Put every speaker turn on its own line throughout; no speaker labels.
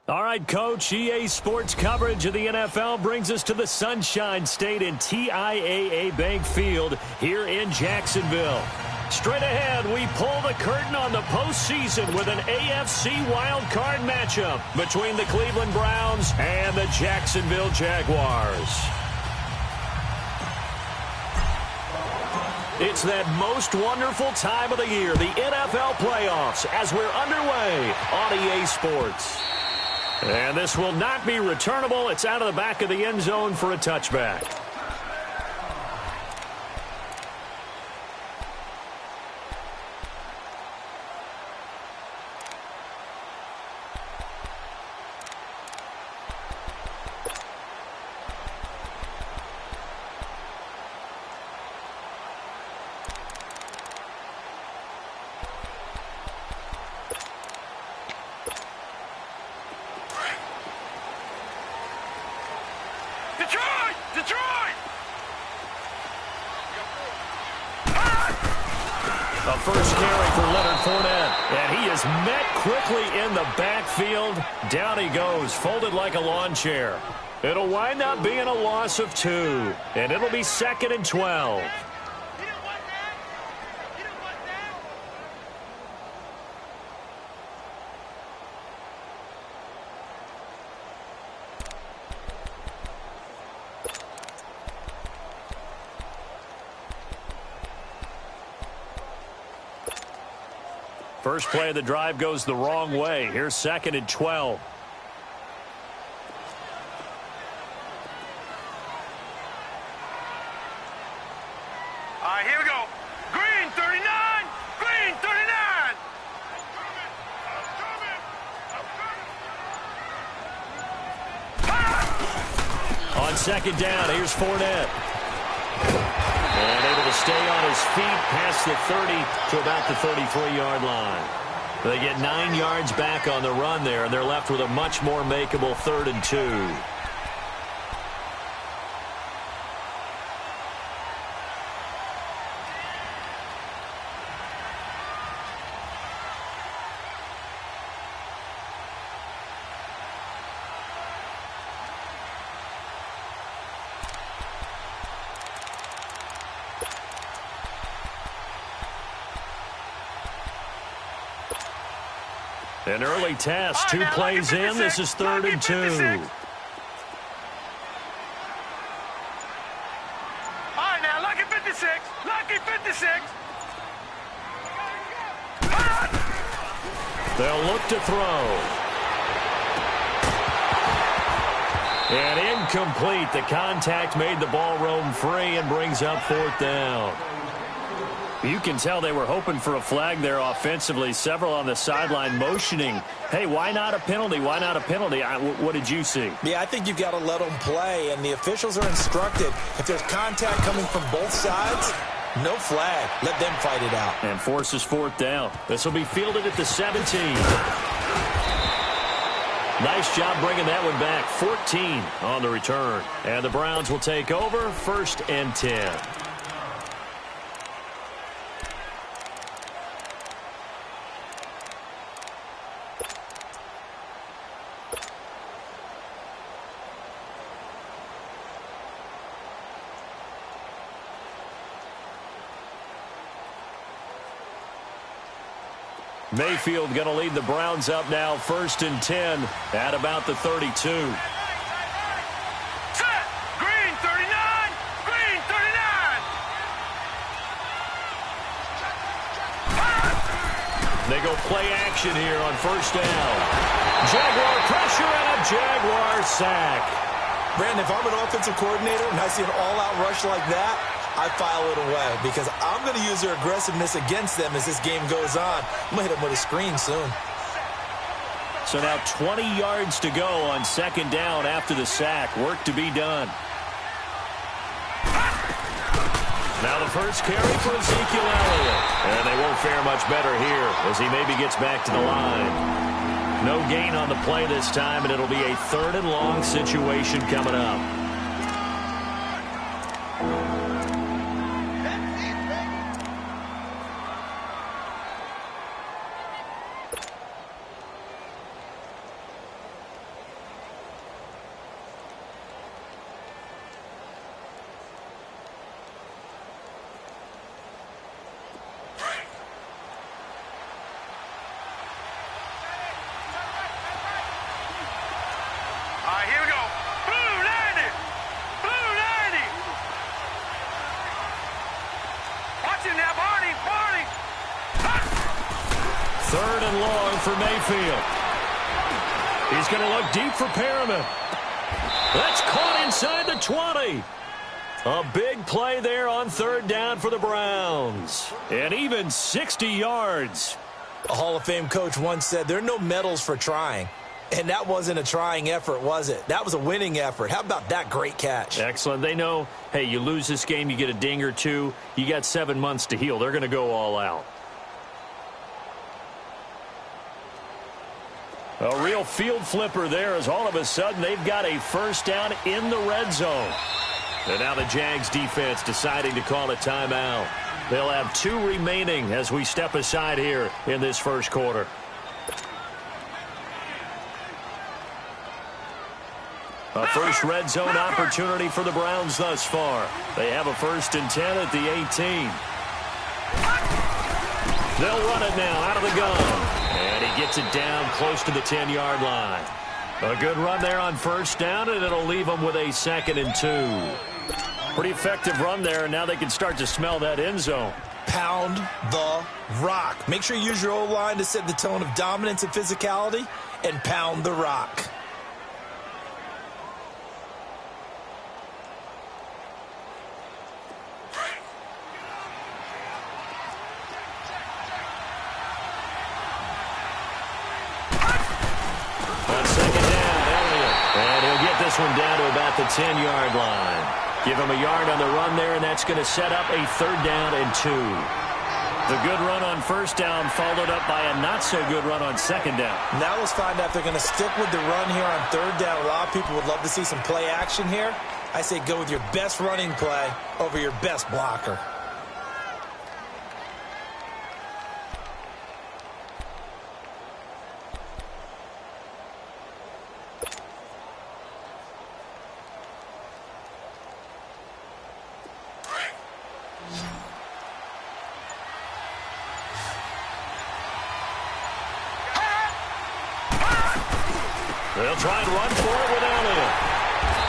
All right, Coach, EA Sports coverage of the NFL brings us to the Sunshine State in TIAA Bank Field here in Jacksonville. Straight ahead, we pull the curtain on the postseason with an AFC wildcard matchup between the Cleveland Browns and the Jacksonville Jaguars. It's that most wonderful time of the year, the NFL playoffs, as we're underway on EA Sports. And this will not be returnable. It's out of the back of the end zone for a touchback. First carry for Leonard Fournette, and he is met quickly in the backfield. Down he goes, folded like a lawn chair. It'll wind up being a loss of 2, and it'll be 2nd and 12. First play of the drive goes the wrong way. Here's 2nd and 12.
All right, here we go. Green 39! Green 39!
On second down, here's Fournette. And able to stay on his feet past the 30 to about the 33-yard line. They get 9 yards back on the run there, and they're left with a much more makeable 3rd and 2. An early test, 2 plays in. This is 3rd and 2.
All right, now, lucky 56. Lucky 56.
They'll look to throw. And incomplete. The contact made the ball roam free and brings up 4th down. You can tell they were hoping for a flag there offensively. Several on the sideline motioning, hey, why not a penalty? Why not a penalty? What did you see?
Yeah, I think you've got to let them play, and the officials are instructed. If there's contact coming from both sides, no flag. Let them fight it out.
And forces 4th down. This will be fielded at the 17. Nice job bringing that one back. 14 on the return. And the Browns will take over, 1st and 10. Mayfield going to lead the Browns up now, 1st and 10 at about the 32.
Set. Green 39. Green 39.
They go play action here on 1st down. Jaguar pressure and a Jaguar sack.
Brandon, if I'm an offensive coordinator and I see an all-out rush like that, I file it away because I'm going to use their aggressiveness against them as this game goes on. I'm going to hit them with a screen soon.
So now 20 yards to go on 2nd down after the sack. Work to be done. Now the first carry for Ezekiel Elliott. And they won't fare much better here as he maybe gets back to the line. No gain on the play this time, and it'll be a 3rd and long situation coming up.
Here we go. Blue 90. Blue 90. Watch it now, Barney. Barney.
3rd and long for Mayfield. He's going to look deep for Perriman. That's caught inside the 20. A big play there on 3rd down for the Browns. And even 60 yards.
A Hall of Fame coach once said there are no medals for trying. And that wasn't a trying effort, was it? That was a winning effort. How about that great catch?
Excellent. They know, hey, you lose this game, you get a ding or two. You got 7 months to heal. They're going to go all out. A real field flipper there as all of a sudden they've got a 1st down in the red zone. And now the Jags defense deciding to call a timeout. They'll have 2 remaining as we step aside here in this 1st quarter. A first red zone opportunity for the Browns thus far. They have a 1st and 10 at the 18. They'll run it now out of the gun. And he gets it down close to the 10-yard line. A good run there on 1st down, and it'll leave them with a 2nd and 2. Pretty effective run there, and now they can start to smell that end zone.
Pound the rock. Make sure you use your O-line to set the tone of dominance and physicality, and pound the rock.
one down to about the 10-yard line. Give him a yard on the run there, and that's going to set up a 3rd down and 2. The good run on 1st down followed up by a not-so-good run on 2nd down.
Now let's find out if they're going to stick with the run here on 3rd down. A lot of people would love to see some play action here. I say go with your best running play over your best blocker.
They'll try and run for it with Elliott.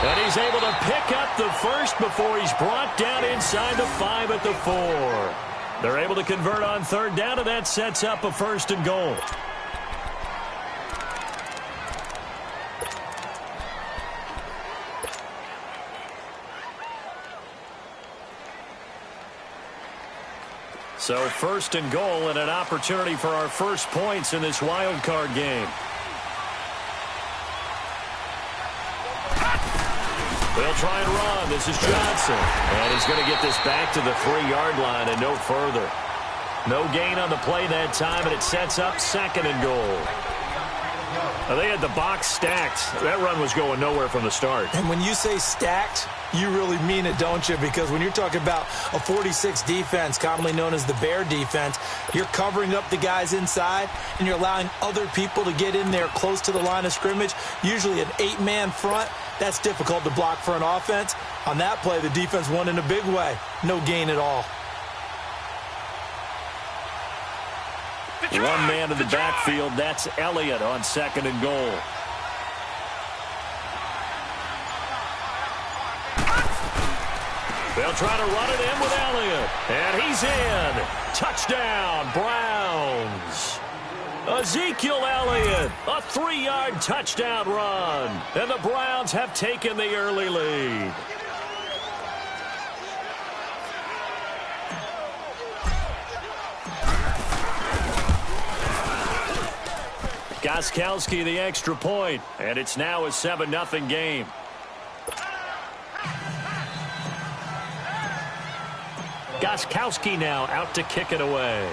And he's able to pick up the first before he's brought down inside the 5 at the 4. They're able to convert on 3rd down, and that sets up a 1st and goal. So 1st and goal and an opportunity for our first points in this wild card game. They'll try and run. This is Johnson. And he's going to get this back to the 3-yard line and no further. No gain on the play that time, and it sets up 2nd and goal. Now, they had the box stacked. That run was going nowhere from the start.
And when you say stacked, you really mean it, don't you? Because when you're talking about a 46 defense, commonly known as the Bear defense, you're covering up the guys inside, and you're allowing other people to get in there close to the line of scrimmage, usually an 8-man front. That's difficult to block for an offense. On that play, the defense won in a big way. No gain at all.
One man in the backfield. That's Elliott on 2nd and goal. They'll try to run it in with Elliott. And he's in. Touchdown, Browns. Ezekiel Elliott, a 3-yard touchdown run. And the Browns have taken the early lead. Gostkowski the extra point, and it's now a 7-0 game. Gostkowski now out to kick it away.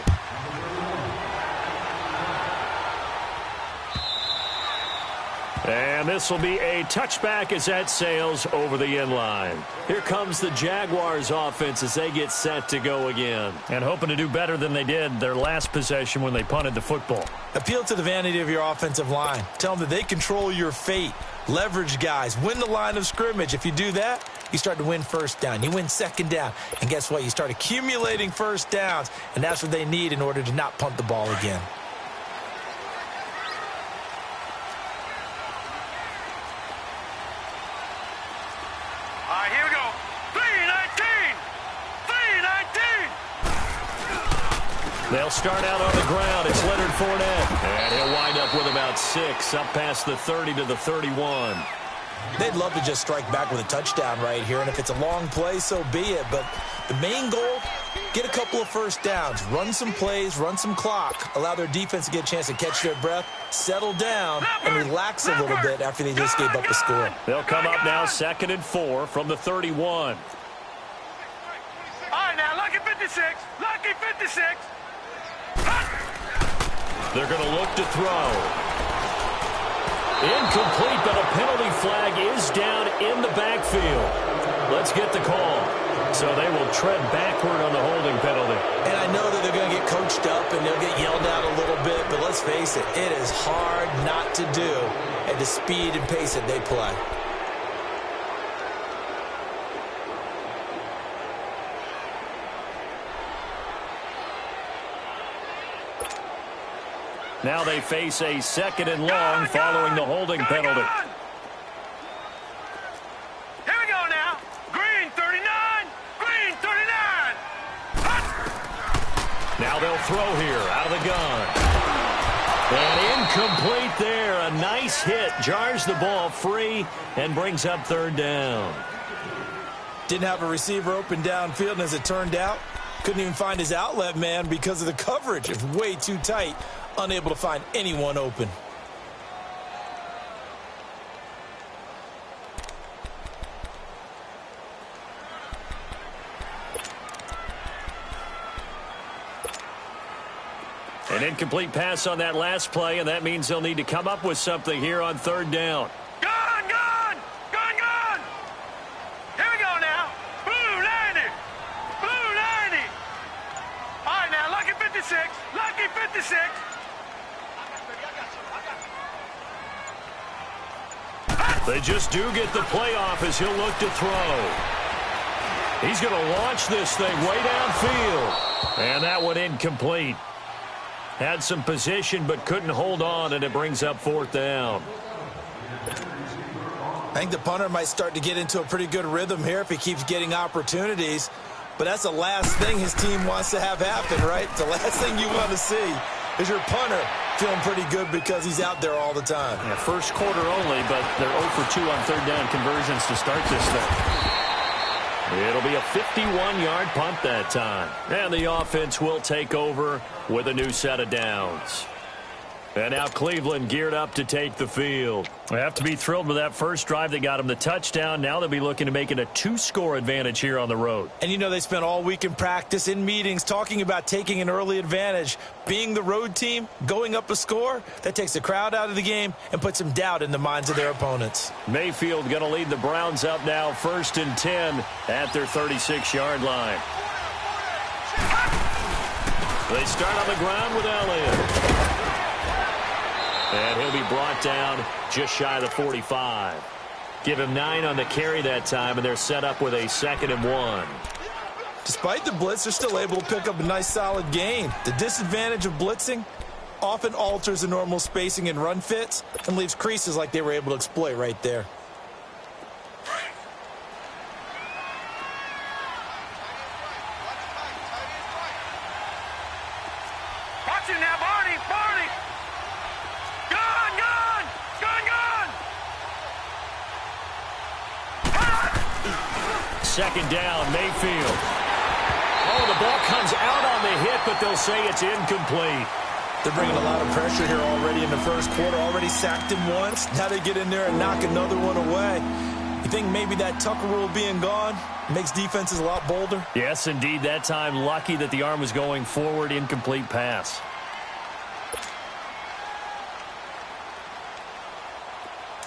And this will be a touchback as that sails over the end line. Here comes the Jaguars offense as they get set to go again. And hoping to do better than they did their last possession when they punted the football.
Appeal to the vanity of your offensive line. Tell them that they control your fate. Leverage guys. Win the line of scrimmage. If you do that, you start to win 1st down. You win 2nd down. And guess what? You start accumulating 1st downs. And that's what they need in order to not punt the ball again.
Here we go. 3-19. 3-19.
They'll start out on the ground. It's Leonard Fournette. And he'll wind up with about 6 up past the 30 to the 31.
They'd love to just strike back with a touchdown right here. And if it's a long play, so be it. But the main goal, get a couple of 1st downs. Run some plays, run some clock. Allow their defense to get a chance to catch their breath, settle down, and relax a little bit after they just gave up the score.
They'll come up now 2nd and 4 from the 31.
All right, now, lucky 56. Lucky 56.
They're going to look to throw. Incomplete, but a penalty flag is down in the backfield. Let's get the call. So they will tread backward on the holding penalty.
And I know that they're going to get coached up and they'll get yelled at a little bit, but let's face it, it is hard not to do at the speed and pace that they play.
Now they face a 2nd and long following the holding penalty.
Here we go now. Green 39. Green 39.
Now they'll throw here out of the gun. And incomplete there. A nice hit. Jars the ball free and brings up 3rd down.
Didn't have a receiver open downfield, and as it turned out, couldn't even find his outlet man because of the coverage. It's way too tight. Unable to find anyone open.
An incomplete pass on that last play, and that means they'll need to come up with something here on third down.
Gone, gone, gone, gone. Here we go now. Blue 90, blue 90. All right, now, lucky 56, lucky 56.
They just do get the playoff as he'll look to throw. He's going to launch this thing way downfield. And that one incomplete. Had some position but couldn't hold on, and it brings up fourth down.
I think the punter might start to get into a pretty good rhythm here if he keeps getting opportunities. But that's the last thing his team wants to have happen, right? The last thing you want to see is your punter feeling pretty good because he's out there all the time.
Yeah, first quarter only, but they're 0 for 2 on third down conversions to start this thing.
It'll be a 51-yard punt that time. And the offense will take over with a new set of downs. And now Cleveland geared up to take the field.
We have to be thrilled with that first drive that got them the touchdown. Now they'll be looking to make it a 2-score advantage here on the road.
And you know they spent all week in practice, in meetings, talking about taking an early advantage. Being the road team, going up a score, that takes the crowd out of the game and puts some doubt in the minds of their opponents.
Mayfield going to lead the Browns up now, 1st and 10 at their 36-yard line. They start on the ground with Elliott. And he'll be brought down just shy of the 45. Give him 9 on the carry that time, and they're set up with a 2nd and 1.
Despite the blitz, they're still able to pick up a nice solid gain. The disadvantage of blitzing often alters the normal spacing and run fits and leaves creases like they were able to exploit right there.
Watch it now, Barney, Barney. Gone, gone, gone, gone.
2nd down, Mayfield. Oh, the ball comes out on the hit, but they'll say it's incomplete.
They're bringing a lot of pressure here already in the first quarter. Already sacked him once. Now they get in there and knock another one away. You think maybe that Tucker rule being gone makes defenses a lot bolder?
Yes, indeed. That time, lucky that the arm was going forward, incomplete pass.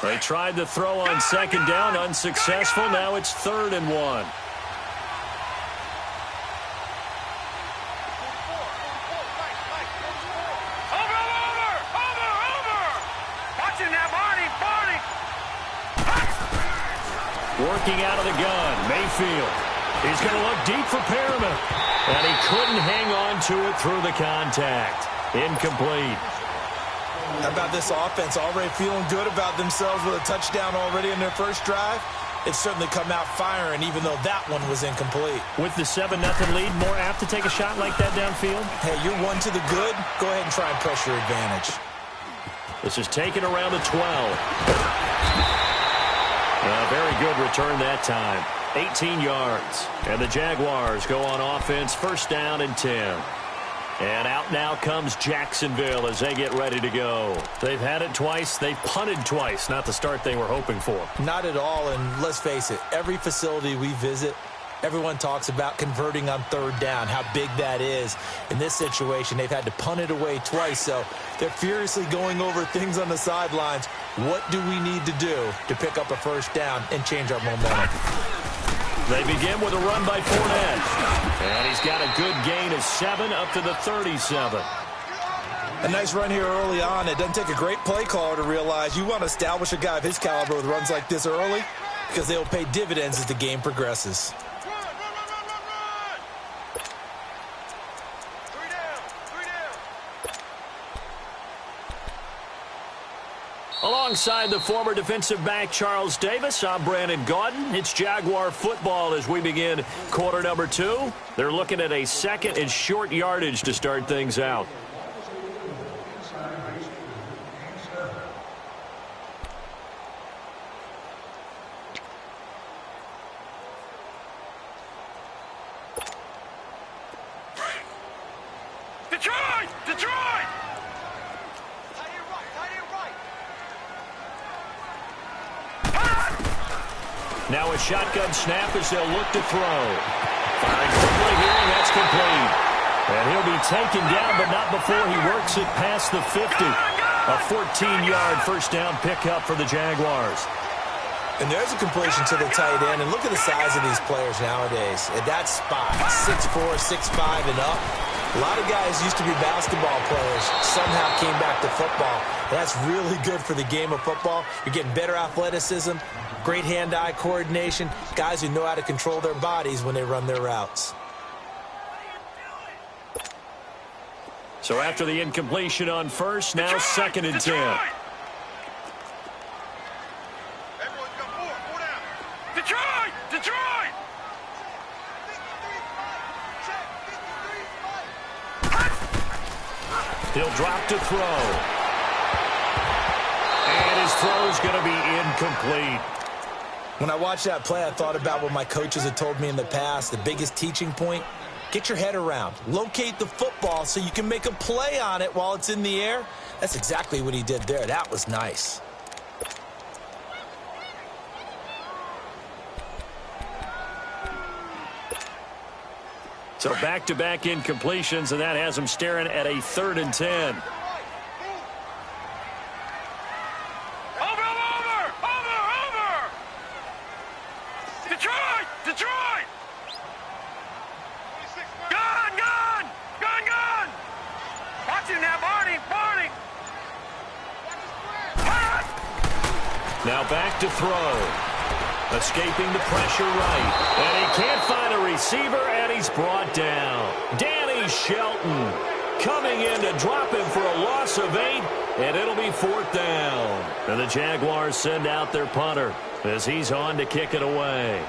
They tried to throw on 2nd down, unsuccessful. Now it's 3rd and 1.
Over, over. Watch it now, Barney, Barney.
Working out of the gun, Mayfield. He's going to look deep for Perriman. And he couldn't hang on to it through the contact. Incomplete.
How about this offense already feeling good about themselves with a touchdown already in their first drive? It's certainly come out firing, even though that one was incomplete.
With the 7-0 lead, more apt to take a shot like that downfield?
Hey, you're one to the good. Go ahead and try and press your advantage.
This is taken around the 12. A very good return that time. 18 yards. And the Jaguars go on offense, 1st down and 10. And out now comes Jacksonville as they get ready to go. They've had it twice. They've punted twice. Not the start they were hoping for.
Not at all, and let's face it, every facility we visit, everyone talks about converting on 3rd down, how big that is. In this situation, they've had to punt it away twice, so they're furiously going over things on the sidelines. What do we need to do to pick up a 1st down and change our momentum?
They begin with a run by Fournette. And he's got a good gain of 7 up to the 37.
A nice run here early on. It doesn't take a great play caller to realize you want to establish a guy of his caliber with runs like this early because they'll pay dividends as the game progresses.
Alongside the former defensive back Charles Davis, I'm Brandon Gaudin. It's Jaguar football as we begin quarter number 2. They're looking at a 2nd and short yardage to start things out.
Detroit! Detroit!
Now a shotgun snap as they'll look to throw. Firing quickly here, and that's complete.
And he'll be taken down, but not before he works it past the 50. A 14-yard first down pickup for the Jaguars.
And there's a completion to the tight end. And look at the size of these players nowadays. At that spot, 6'4", 6'5", and up. A lot of guys used to be basketball players, somehow came back to football. That's really good for the game of football. You're getting better athleticism, great hand-eye coordination, guys who know how to control their bodies when they run their routes.
So after the incompletion on first, now second and 10.
Detroit!
He'll drop to throw. And his throw's going to be incomplete.
When I watched that play, I thought about what my coaches had told me in the past. The biggest teaching point, get your head around. Locate the football so you can make a play on it while it's in the air. That's exactly what he did there. That was nice.
So back-to-back incompletions, and that has him staring at a 3rd and 10.
Over! Detroit! Gun! Watch him now, Barney!
Now back to throw. Escaping the pressure right. And he can't find a receiver, and he's brought down. Danny Shelton coming in to drop him for a loss of 8, and it'll be 4th down. And the Jaguars send out their punter as he's on to kick it away.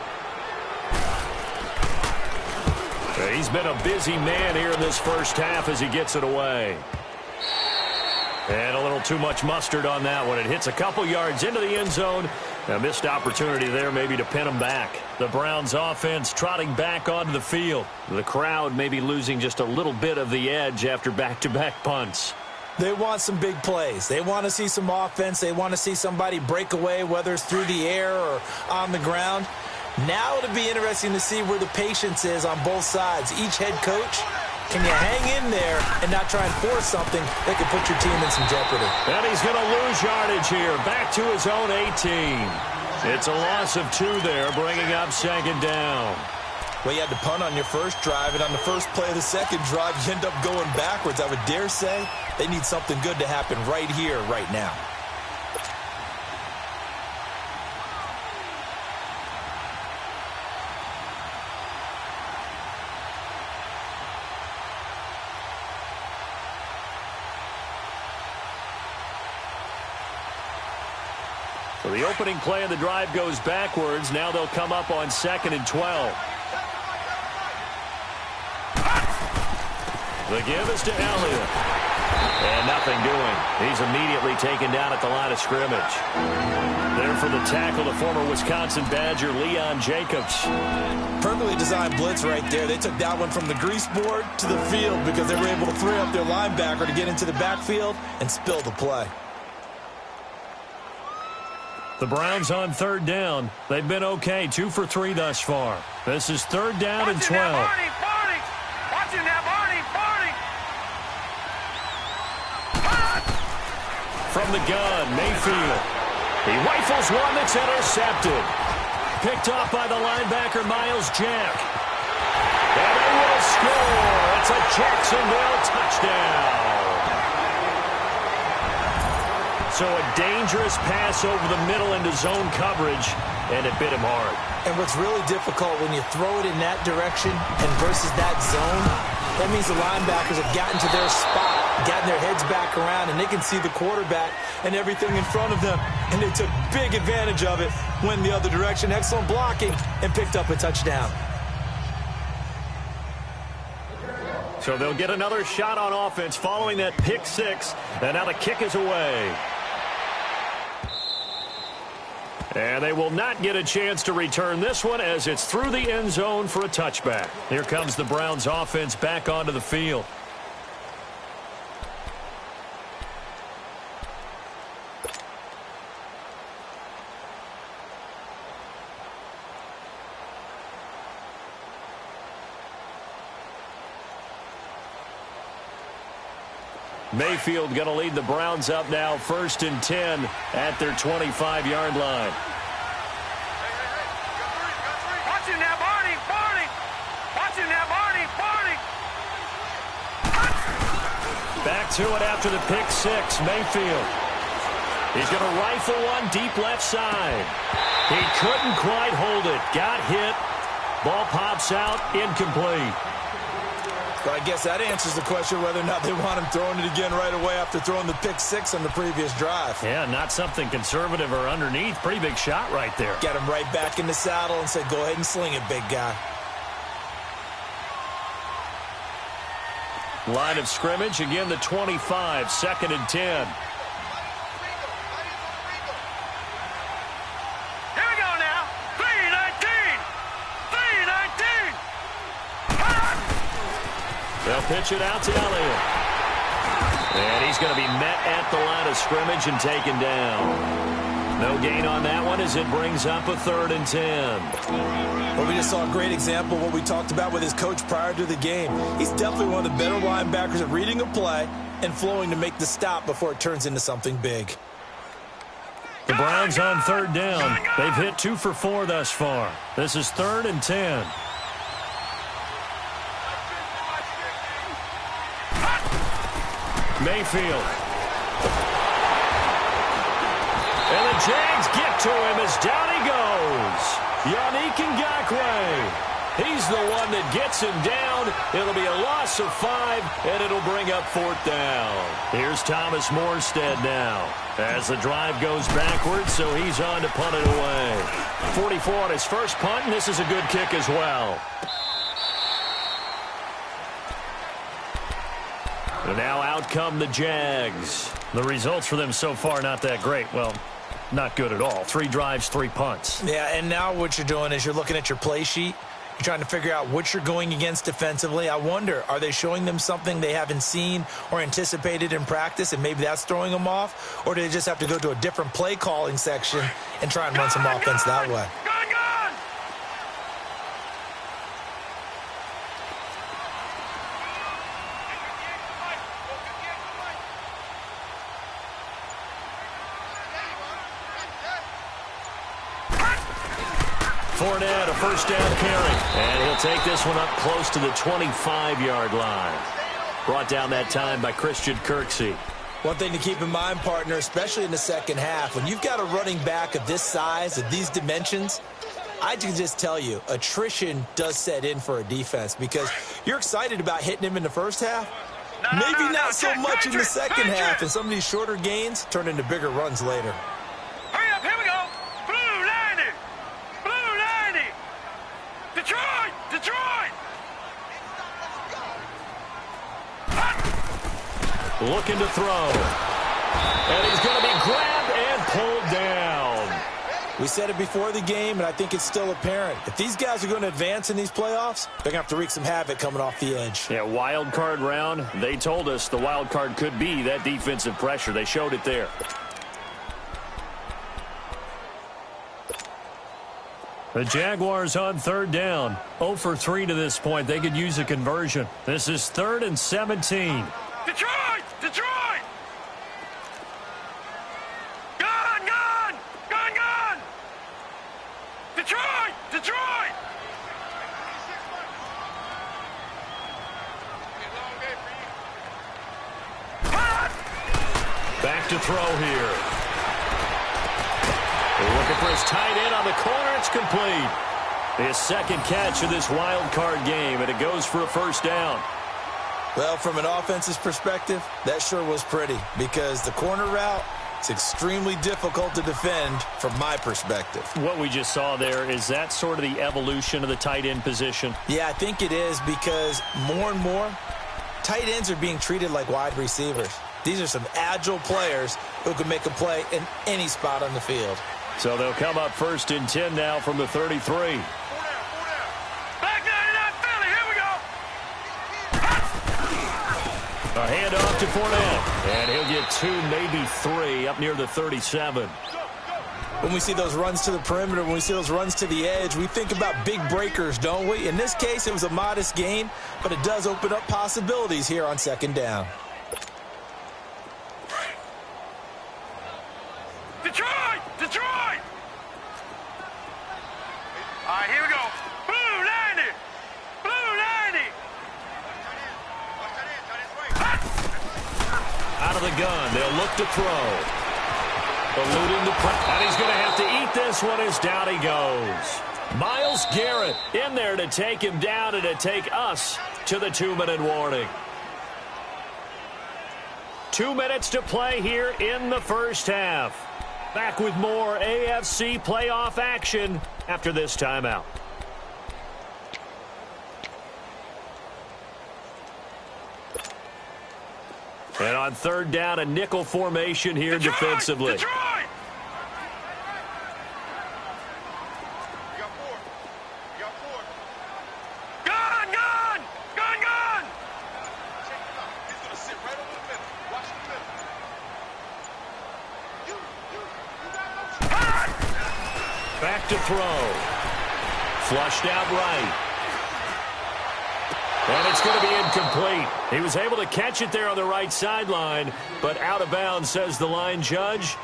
He's been a busy man here in this first half as he gets it away. And a little too much mustard on that one. It hits a couple yards into the end zone. A missed opportunity there maybe to pin him back. The Browns offense trotting back onto the field. The crowd maybe losing just a little bit of the edge after back-to-back punts.
They want some big plays. They want to see some offense. They want to see somebody break away, whether it's through the air or on the ground. Now it'll be interesting to see where the patience is on both sides. Each head coach, can you hang in there and not try and force something that could put your team in some jeopardy?
And he's going to lose yardage here, back to his own 18. It's a loss of 2 there, bringing up 2nd down.
Well, you had to punt on your first drive, and on the first play of the second drive, you end up going backwards. I would dare say they need something good to happen right here, right now.
So the opening play of the drive goes backwards. Now they'll come up on 2nd and 12. The give is to Elliott. And nothing doing. He's immediately taken down at the line of scrimmage. There for the tackle, the former Wisconsin Badger, Leon Jacobs.
Perfectly designed blitz right there. They took that one from the grease board to the field because they were able to free up their linebacker to get into the backfield and spill the play.
The Browns on 3rd down. They've been okay, 2 for 3 thus far. This is 3rd down and 12.
Watch him now, Barney!
From the gun, Mayfield. He rifles one that's intercepted. Picked off by the linebacker, Miles Jack. And they will score. It's a Jacksonville touchdown. So a dangerous pass over the middle into zone coverage, and it bit him hard.
And what's really difficult when you throw it in that direction and versus that zone, that means the linebackers have gotten to their spot, gotten their heads back around, and they can see the quarterback and everything in front of them. And they took big advantage of it, went the other direction, excellent blocking, and picked up a touchdown.
So they'll get another shot on offense following that pick 6, and now the kick is away. And they will not get a chance to return this one as it's through the end zone for a touchback. Here comes the Browns offense back onto the field.
Mayfield going to lead the Browns up now, 1st and 10 at their 25-yard line.
Watch him now, Barney. Barney. Watch him now, Barney. Barney.
Back to it after the pick six. Mayfield. He's going to rifle one deep left side. He couldn't quite hold it. Got hit. Ball pops out. Incomplete.
But I guess that answers the question whether or not they want him throwing it again right away after throwing the pick six on the previous drive.
Yeah, not something conservative or underneath. Pretty big shot right there.
Get him right back in the saddle and say, go ahead and sling it, big guy.
Line of scrimmage, again the 25, 2nd and 10.
Here we go now. 3-19. 3-19.
They'll pitch it out to Elliott. And he's going to be met at the line of scrimmage and taken down. No gain on that one as it brings up a 3rd and 10.
Well, we just saw a great example of what we talked about with his coach prior to the game. He's definitely one of the better linebackers at reading a play and flowing to make the stop before it turns into something big.
The Browns on 3rd down. They've hit 2 for 4 thus far. This is 3rd and 10. Mayfield. And the Jags get to him as down he goes. Yannick Ngakoue. He's the one that gets him down. It'll be a loss of 5, and it'll bring up 4th down. Here's Thomas Morstead now as the drive goes backwards, so he's on to punt it away. 44 on his first punt, and this is a good kick as well. And now out come the Jags. The results for them so far not that great. Well, not good at all. 3 drives, 3 punts.
Yeah, and now what you're doing is you're looking at your play sheet. You're trying to figure out what you're going against defensively. I wonder, are they showing them something they haven't seen or anticipated in practice, and maybe that's throwing them off? Or do they just have to go to a different play calling section and try and run some offense that way?
Fournette, a first down carry. And he'll take this one up close to the 25-yard line. Brought down that time by Christian Kirksey.
One thing to keep in mind, partner, especially in the second half, when you've got a running back of this size, of these dimensions, I can just tell you, attrition does set in for a defense because you're excited about hitting him in the first half. Maybe not so much in the second half, and some of these shorter gains turn into bigger runs later.
Hurry up, here we go. Blue 90. Blue 90. Detroit. Detroit.
Looking to throw. And he's going to be grabbed and pulled down.
We said it before the game, and I think it's still apparent. If these guys are going to advance in these playoffs, they're going to have to wreak some havoc coming off the edge.
Yeah, wild card round. They told us the wild card could be that defensive pressure. They showed it there. The Jaguars on third down. 0 for 3 to this point. They could use a conversion. This is 3rd and 17.
Detroit! Detroit! Gun! Gun! Gun! Gun! Detroit! Detroit!
Back to throw here. They're looking for his tight end on the corner. It's complete. His second catch of this wild card game, and it goes for a first down.
Well, from an offense's perspective, that sure was pretty because the corner route is extremely difficult to defend from my perspective.
What we just saw there, is that sort of the evolution of the tight end position?
Yeah, I think it is because more and more, tight ends are being treated like wide receivers. These are some agile players who can make a play in any spot on the field.
So they'll come up 1st and 10 now from the 33. A handoff to Fournette, and he'll get 2, maybe 3, up near the 37.
When we see those runs to the perimeter, when we see those runs to the edge, we think about big breakers, don't we? In this case, it was a modest gain, but it does open up possibilities here on second down.
back to throw. Eluding the press. And he's going to have to eat this one as down he goes. Myles Garrett in there to take him down and to take us to the 2-minute warning. 2 minutes to play here in the first half. Back with more AFC playoff action after this timeout. And on third down, a nickel formation here defensively.
Detroit!
Back to throw. Flushed out right. And it's going to be incomplete. He was able to catch it there on the right sideline, but out of bounds, says the line judge.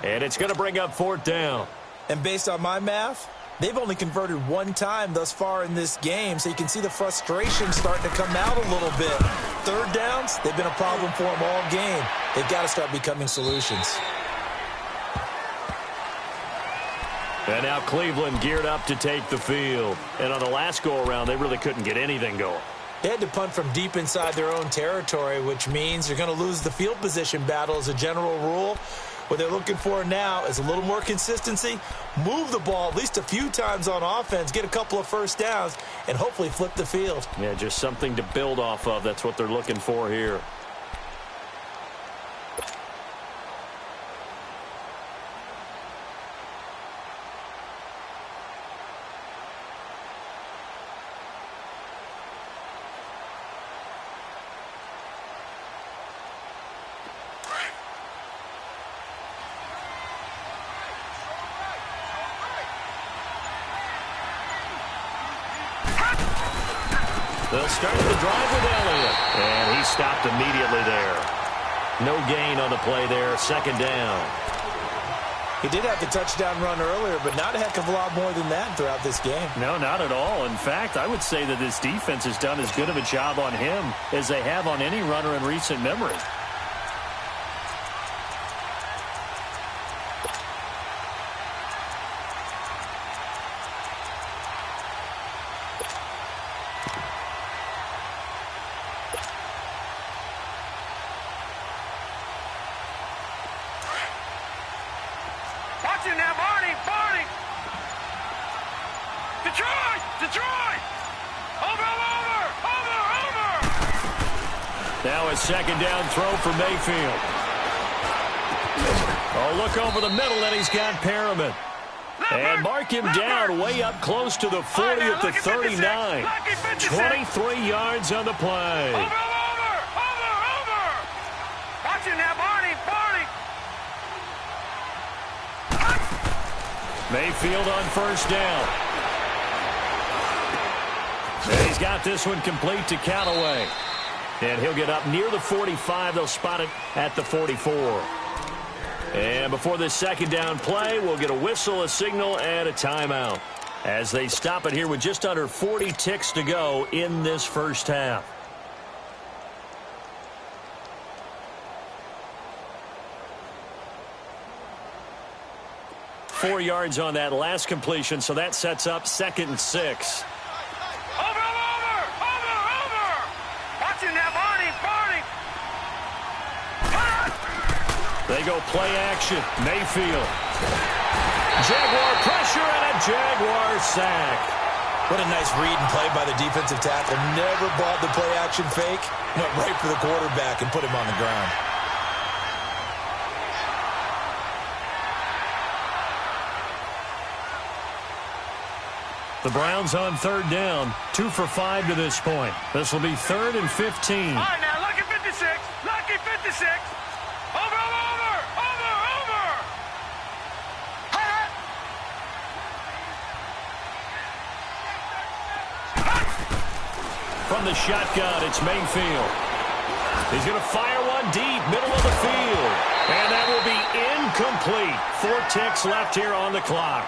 And it's going to bring up fourth down.
And based on my math, they've only converted one time thus far in this game, so you can see the frustration starting to come out a little bit. Third downs, they've been a problem for them all game. They've got to start becoming solutions.
And now Cleveland geared up to take the field. And on the last go-around, they really couldn't get anything going.
They had to punt from deep inside their own territory, which means they're going to lose the field position battle as a general rule. What they're looking for now is a little more consistency, move the ball at least a few times on offense, get a couple of first downs, and hopefully flip the field.
Yeah, just something to build off of. That's what they're looking for here. They'll start the drive with Elliott. And he stopped immediately there. No gain on the play there. Second down.
He did have the touchdown run earlier, but not a heck of a lot more than that throughout this game.
No, not at all. In fact, I would say that this defense has done as good of a job on him as they have on any runner in recent memory.
Now a second down throw for Mayfield. Oh, look over the middle, and he's got Perriman. And mark him down way up close to the 40 at the 39. 23 yards on the play.
Over. Watch him now, Barney.
Mayfield on first down. And he's got this one complete to Callaway. And he'll get up near the 45. They'll spot it at the 44. And before this second down play, we'll get a whistle, a signal, and a timeout as they stop it here with just under 40 ticks to go in this first half. Four yards on that last completion, so that sets up 2nd and 6. They go play action. Mayfield. Jaguar pressure and a Jaguar sack.
What a nice read and play by the defensive tackle. Never bought the play action fake. Went right for the quarterback and put him on the ground.
The Browns on third down. 2 for 5 to this point. This will be 3rd and 15.
All right, now, lucky 56. Lucky 56. Over.
From the shotgun, it's Mayfield. He's going to fire one deep, middle of the field. And that will be incomplete. 4 ticks left here on the clock.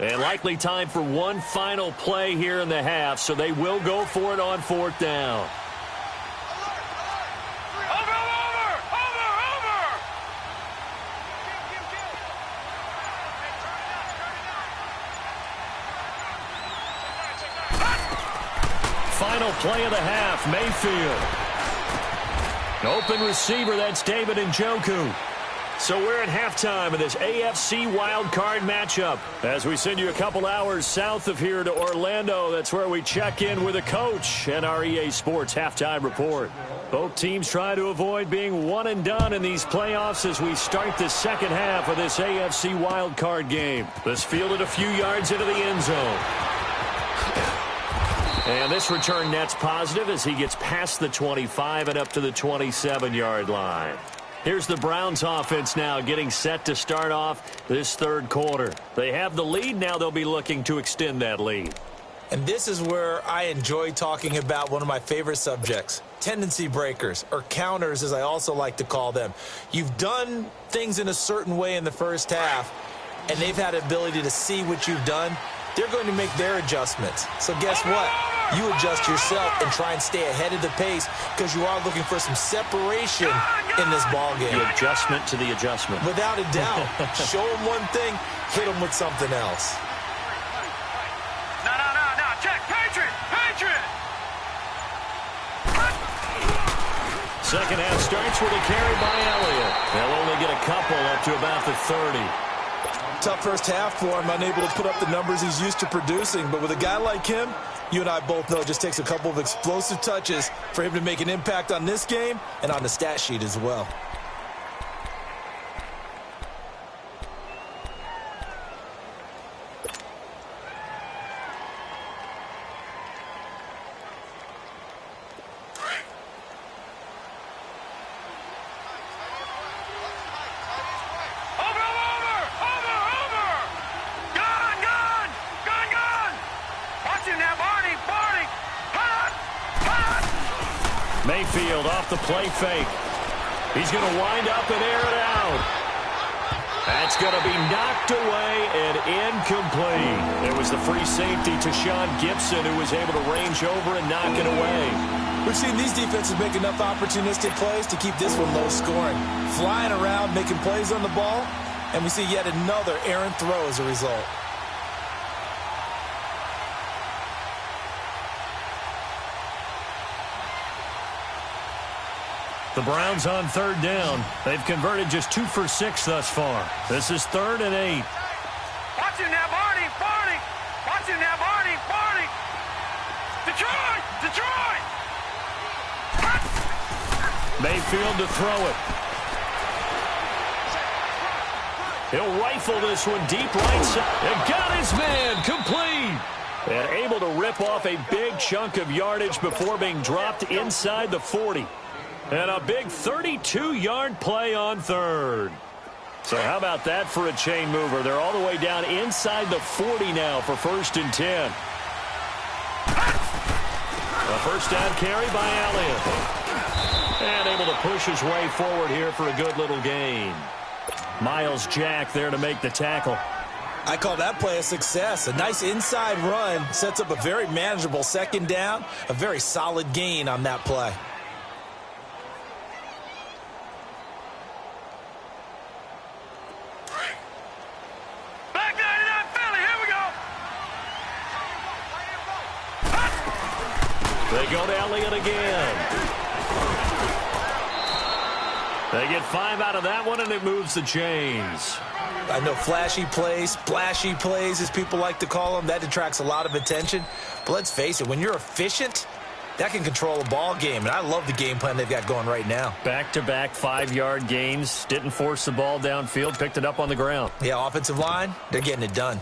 And likely time for one final play here in the half, so they will go for it on 4th down. Final play of the half, Mayfield. Open receiver, that's David Njoku. So we're at halftime of this AFC wildcard matchup. As we send you a couple hours south of here to Orlando, that's where we check in with the coach and our EA Sports halftime report. Both teams try to avoid being one and done in these playoffs as we start the second half of this AFC wildcard game. This fielded a few yards into the end zone. And this return net's positive as he gets past the 25 and up to the 27-yard line. Here's the Browns offense now getting set to start off this third quarter. They have the lead. Now they'll be looking to extend that lead.
And this is where I enjoy talking about one of my favorite subjects, tendency breakers, or counters as I also like to call them. You've done things in a certain way in the first half, and they've had the ability to see what you've done. They're going to make their adjustments. So guess what? You adjust yourself and try and stay ahead of the pace because you are looking for some separation in this ball game.
The adjustment to the adjustment.
Without a doubt. Show them one thing, hit them with something else.
No. Check. Patriot.
Second half starts with a carry by Elliott. They'll only get a couple up to about the 30.
Tough first half for him, unable to put up the numbers he's used to producing. But with a guy like him, you and I both know it just takes a couple of explosive touches for him to make an impact on this game and on the stat sheet as well.
Mayfield off the play fake. He's going to wind up and air it out. That's going to be knocked away and incomplete. It was the free safety to Sean Gibson who was able to range over and knock it away.
We've seen these defenses make enough opportunistic plays to keep this one low scoring. Flying around, making plays on the ball, and we see yet another errant throw as a result.
The Browns on third down. They've converted just 2 for 6 thus far. This is 3rd and 8.
Watch it now, Barney. Watch it now, Barney. Detroit.
Mayfield to throw it. He'll rifle this one deep right side. And got his man complete. And able to rip off a big chunk of yardage before being dropped inside the 40. And a big 32-yard play on third. So how about that for a chain mover? They're all the way down inside the 40 now for 1st and 10. A first down carry by Elliott. And able to push his way forward here for a good little gain. Miles Jack there to make the tackle.
I call that play a success. A nice inside run sets up a very manageable second down. A very solid gain on that play.
They go to Elliott again. They get 5 out of that one, and it moves the chains.
I know flashy plays, splashy plays, as people like to call them, that attracts a lot of attention. But let's face it, when you're efficient, that can control a ball game. And I love the game plan they've got going right now.
Back-to-back 5-yard gains. Didn't force the ball downfield. Picked it up on the ground.
Yeah, offensive line, they're getting it done.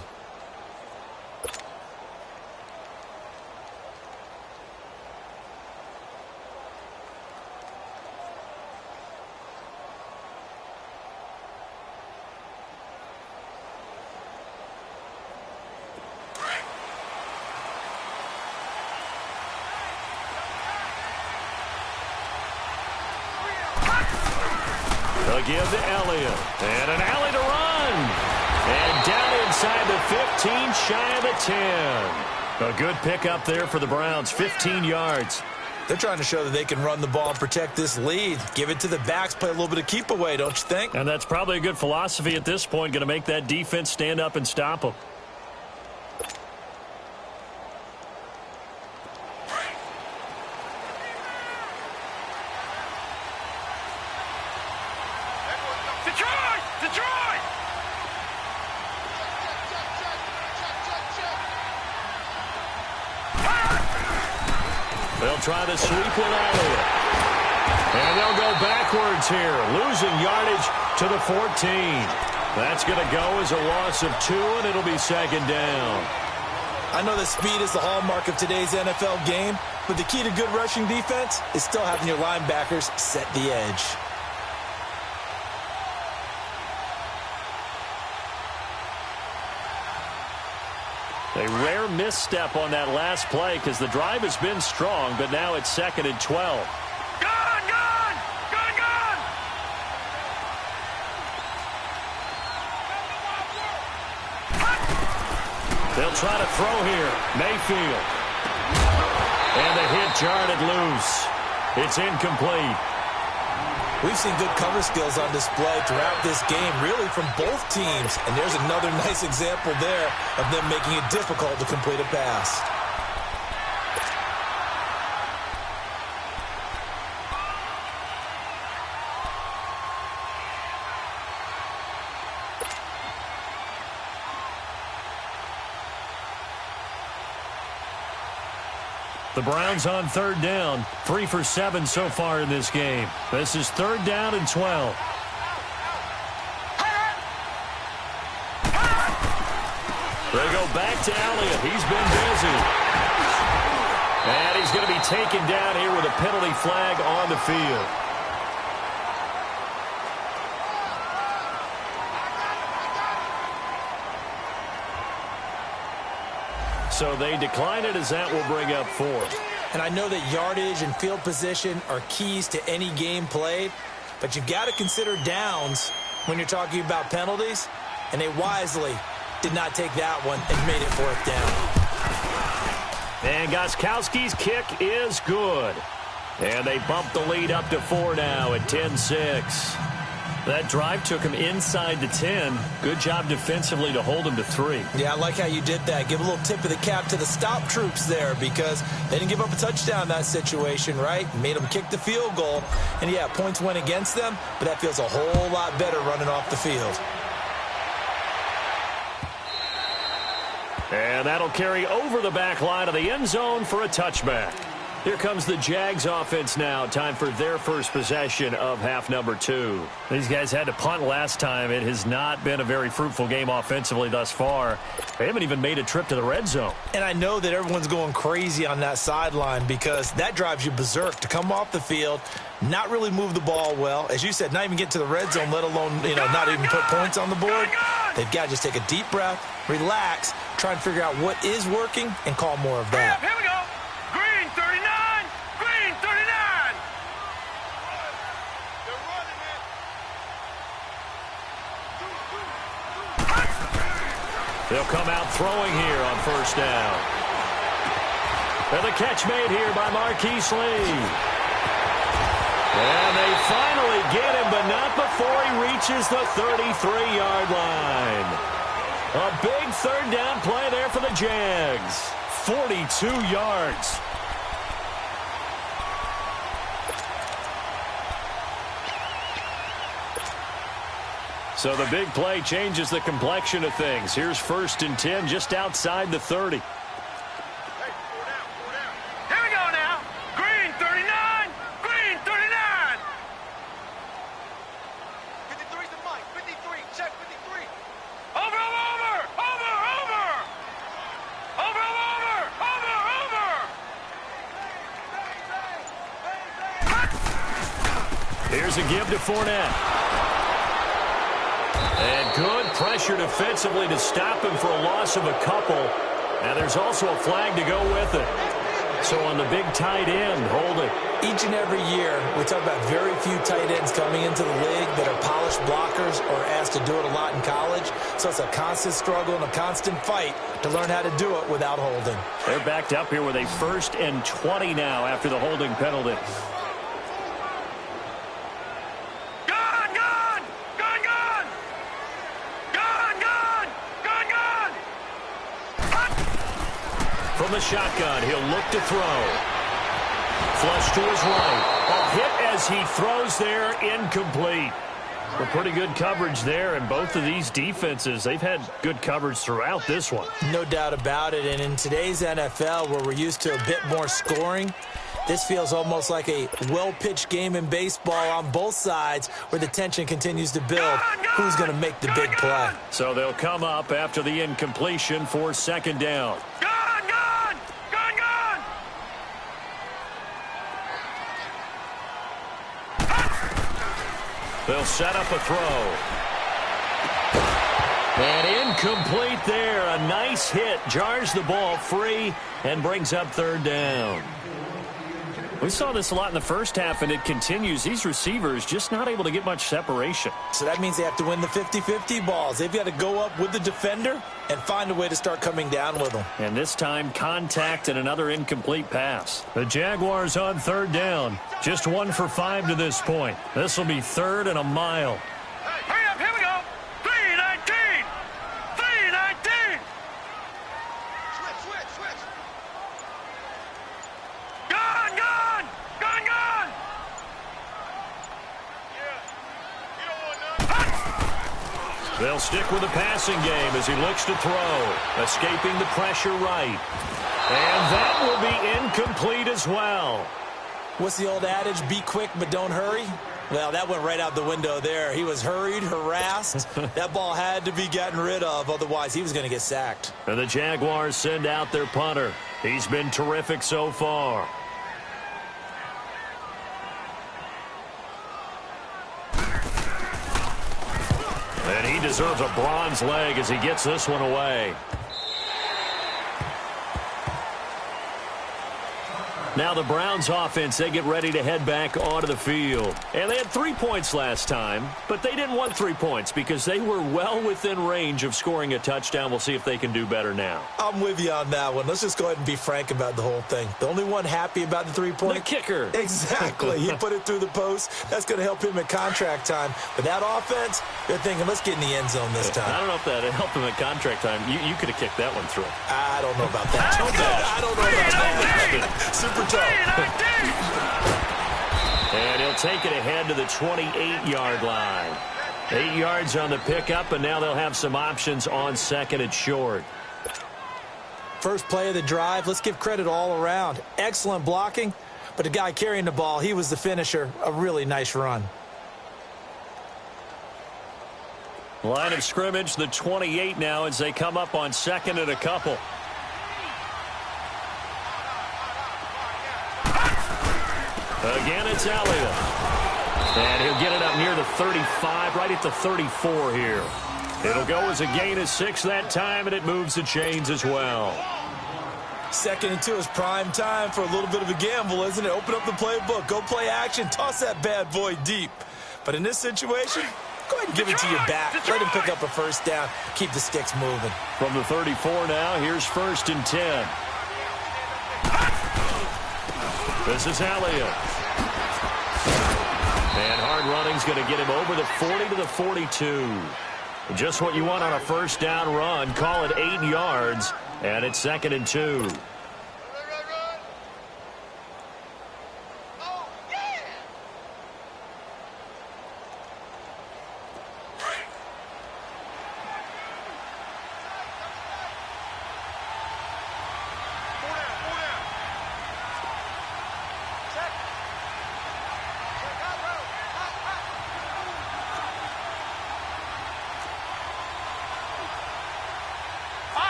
They'll give to Elliott. And an alley to run. And down inside the 15, shy of the 10. A good pickup there for the Browns, 15 yards.
They're trying to show that they can run the ball and protect this lead. Give it to the backs, play a little bit of keep away, don't you think?
And that's probably a good philosophy at this point, going to make that defense stand up and stop them. They'll try to sweep with Elliott. And they'll go backwards here, losing yardage to the 14. That's going to go as a loss of 2, and it'll be second down.
I know that speed is the hallmark of today's NFL game, but the key to good rushing defense is still having your linebackers set the edge.
A rare misstep on that last play because the drive has been strong, but now it's 2nd and 12.
Gone!
They'll try to throw here. Mayfield. And the hit jarred it loose. It's incomplete.
We've seen good cover skills on display throughout this game, really from both teams. And there's another nice example there of them making it difficult to complete a pass.
The Browns on 3rd down, 3 for 7 so far in this game. This is 3rd down and 12. They go back to Elliott. He's been busy. And he's going to be taken down here with a penalty flag on the field. So they decline it as that will bring up 4th.
And I know that yardage and field position are keys to any game played, but you've got to consider downs when you're talking about penalties, and they wisely did not take that one and made it 4th down.
And Gostkowski's kick is good. And they bump the lead up to 4 now at 10-6. That drive took him inside the 10. Good job defensively to hold him to 3.
Yeah, I like how you did that. Give a little tip of the cap to the stop troops there because they didn't give up a touchdown in that situation, right? Made them kick the field goal. And, yeah, points went against them, but that feels a whole lot better running off the field.
And that'll carry over the back line of the end zone for a touchback. Here comes the Jags offense now. Time for their first possession of half number 2. These guys had to punt last time. It has not been a very fruitful game offensively thus far. They haven't even made a trip to the red zone.
And I know that everyone's going crazy on that sideline because that drives you berserk to come off the field, not really move the ball well. As you said, not even get to the red zone, let alone, not even put points on the board. They've got to just take a deep breath, relax, try and figure out what is working, and call more of that.
Here we go. Green 39. Green 39. They're running it.
They'll come out throwing here on 1st down. And the catch made here by Marquise Lee. And they finally get him, but not before he reaches the 33-yard line. A big 3rd down play there for the Jags. 42 yards. So the big play changes the complexion of things. Here's 1st and 10 just outside the 30. Here's a give to Fournette. And good pressure defensively to stop him for a loss of a couple. And there's also a flag to go with it. So on the big tight end, holding.
Each and every year, we talk about very few tight ends coming into the league that are polished blockers or asked to do it a lot in college. So it's a constant struggle and a constant fight to learn how to do it without holding.
They're backed up here with a 1st and 20 now after the holding penalty.
From the shotgun, he'll look to throw. Flush to his right. A hit as he throws there, incomplete. Well, pretty good coverage there, and both of these defenses, they've had good coverage throughout this one.
No doubt about it, and in today's NFL, where we're used to a bit more scoring, this feels almost like a well-pitched game in baseball on both sides where the tension continues to build. Who's going to make the big play?
So they'll come up after the incompletion for 2nd down. They'll set up a throw. And incomplete there. A nice hit. Jars the ball free and brings up 3rd down.
We saw this a lot in the first half, and it continues. These receivers just not able to get much separation.
So that means they have to win the 50-50 balls. They've got to go up with the defender and find a way to start coming down with them.
And this time, contact and another incomplete pass.
The Jaguars on 3rd down. Just 1 for 5 to this point. This will be 3rd and a mile.
Hurry up, here we go. 3-19. 3-19. Switch. Gone.
They'll stick with the passing game as he looks to throw. Escaping the pressure right. And that will be incomplete as well.
What's the old adage? Be quick, but don't hurry. Well, that went right out the window there. He was hurried, harassed. That ball had to be gotten rid of. Otherwise, he was going to get sacked.
And the Jaguars send out their punter. He's been terrific so far. And he deserves a bronze leg as he gets this one away. Now the Browns offense, they get ready to head back onto the field. And they had 3 points last time, but they didn't want 3 points because they were well within range of scoring a touchdown. We'll see if they can do better now.
I'm with you on that one. Let's just go ahead and be frank about the whole thing. The only one happy about the 3-point?
The kicker.
Exactly. He put it through the post. That's going to help him at contract time. But that offense, they're thinking, let's get in the end zone this time.
I don't know if that helped him at contract time. You could have kicked that one through.
I don't know about that. I don't know about that. Super tough.
And he'll take it ahead to the 28-yard line. 8 yards on the pickup, and now they'll have some options on 2nd and short.
First play of the drive, let's give credit all around. Excellent blocking, but the guy carrying the ball, he was the finisher. A really nice run.
Line of scrimmage, the 28 now as they come up on 2nd and a couple. Again, it's Elliott. And he'll get it up near the 35, right at the 34 here. It'll go as a gain of 6 that time, and it moves the chains as well.
2nd and 2 is prime time for a little bit of a gamble, isn't it? Open up the playbook, go play action, toss that bad boy deep. But in this situation, go ahead and give it to your back. Let him pick up a 1st down, keep the sticks moving.
From the 34 now, here's 1st and 10. This is Elliott. And hard running's going to get him over the 40 to the 42. Just what you want on a 1st down run. Call it 8 yards, and it's 2nd and 2.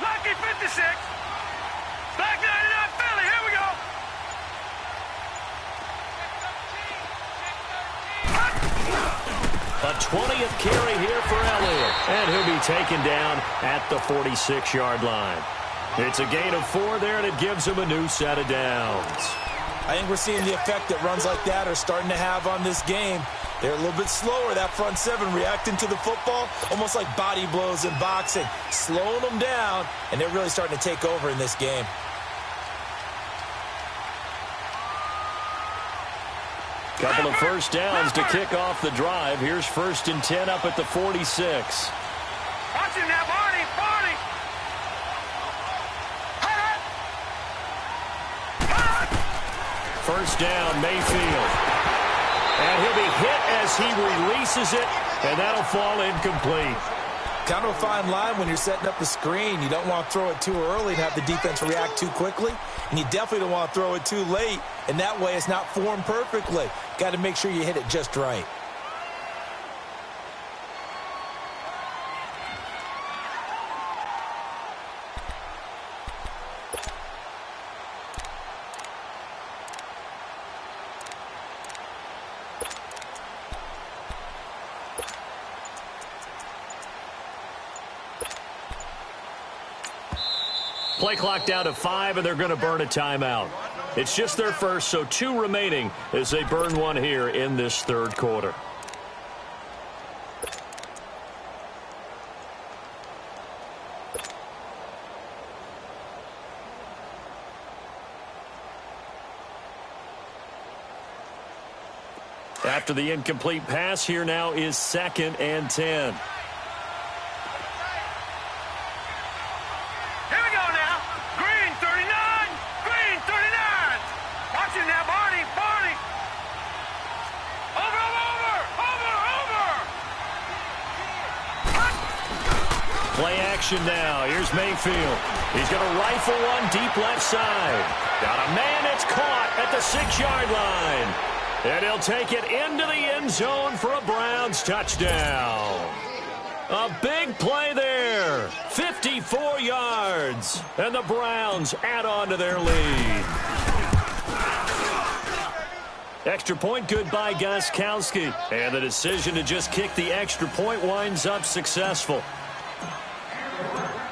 Lucky 56. Back 99 Philly. Here we go.
A 20th carry here for Elliott. And he'll be taken down at the 46-yard line. It's a gain of 4 there, and it gives him a new set of downs.
I think we're seeing the effect that runs like that are starting to have on this game. They're a little bit slower, that front seven, reacting to the football, almost like body blows in boxing, slowing them down, and they're really starting to take over in this game.
Couple of first downs to kick off the drive. Here's 1st and 10 up at the 46.
Watch him now, Barney, Barney.
First down, Mayfield. And he'll be hit as he releases it, and that'll fall incomplete.
Kind of a fine line when you're setting up the screen. You don't want to throw it too early and have the defense react too quickly, and you definitely don't want to throw it too late, and that way it's not formed perfectly. Got to make sure you hit it just right.
Play clock down to 5, and they're going to burn a timeout. It's just their first, so 2 remaining as they burn one here in this third quarter. After the incomplete pass, here now is 2nd and 10. Now, here's Mayfield. He's going to rifle one deep left side. Got a man, it's caught at the 6-yard line. And he'll take it into the end zone for a Browns touchdown. A big play there. 54 yards. And the Browns add on to their lead. Extra point, good by Gostkowski. And the decision to just kick the extra point winds up successful.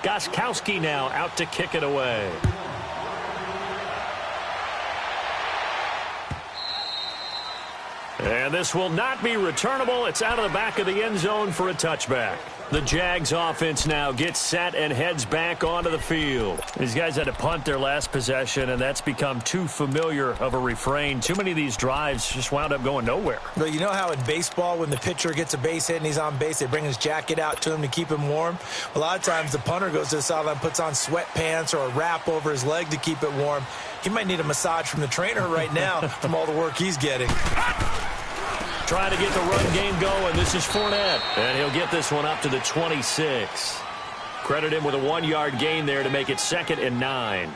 Gostkowski now out to kick it away. And this will not be returnable. It's out of the back of the end zone for a touchback. The Jags offense now gets set and heads back onto the field. These guys had to punt their last possession, and that's become too familiar of a refrain. Too many of these drives just wound up going nowhere.
But you know how in baseball, when the pitcher gets a base hit and he's on base, they bring his jacket out to him to keep him warm? A lot of times the punter goes to the sideline, puts on sweatpants or a wrap over his leg to keep it warm. He might need a massage from the trainer right now from all the work he's getting.
Trying to get the run game going. This is Fournette. And he'll get this one up to the 26. Credit him with a 1-yard gain there to make it 2nd and 9.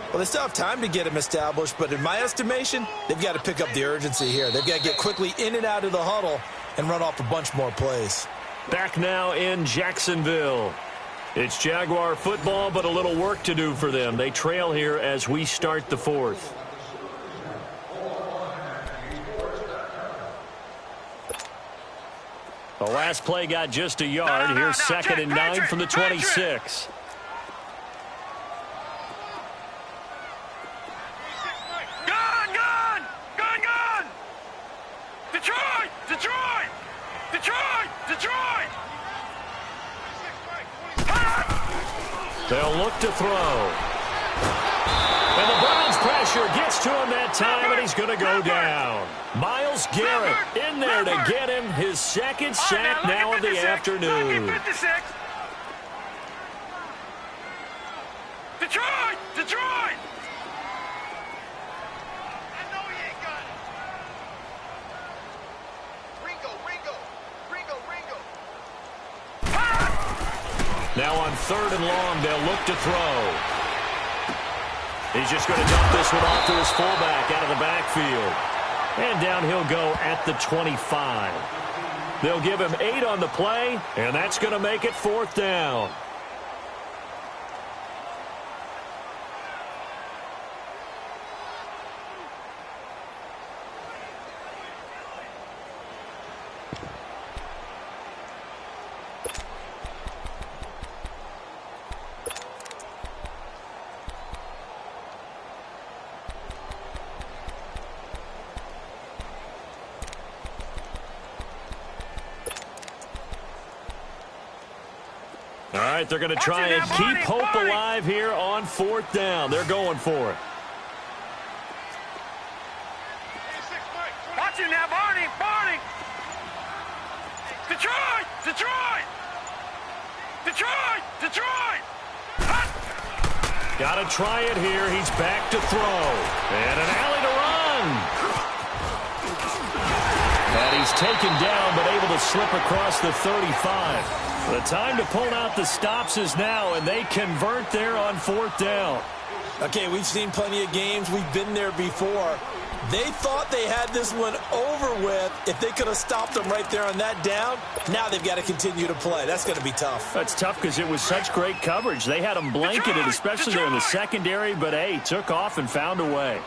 Well, they still have time to get him established, but in my estimation, they've got to pick up the urgency here. They've got to get quickly in and out of the huddle and run off a bunch more plays.
Back now in Jacksonville. It's Jaguar football, but a little work to do for them. They trail here as we start the 4th. The last play got just a yard. Here's 2nd and 9 from the 26.
Gun! Detroit!
They'll look to throw. And the Browns pressure gets to him that time, and he's going to go down. Myles Garrett in there to get him his 2nd sack now of the afternoon.
Detroit!
Now on 3rd and long, they'll look to throw. He's just going to dump this one off to his fullback out of the backfield. And down he'll go at the 25. They'll give him 8 on the play, and that's going to make it 4th down. All right, they're going to try and keep hope alive here on 4th down. They're going for it.
Watch him now, Barney. Barney. Detroit. Detroit. Detroit. Detroit.
Got to try it here. He's back to throw. And an alley to run. And he's taken down, but able to slip across the 35. The time to pull out the stops is now, and they convert there on 4th down.
Okay, we've seen plenty of games. We've been there before. They thought they had this one over with. If they could have stopped them right there on that down, now they've got to continue to play. That's going to be tough.
That's tough because it was such great coverage. They had them blanketed, especially there in the secondary, but, hey, took off and found a way.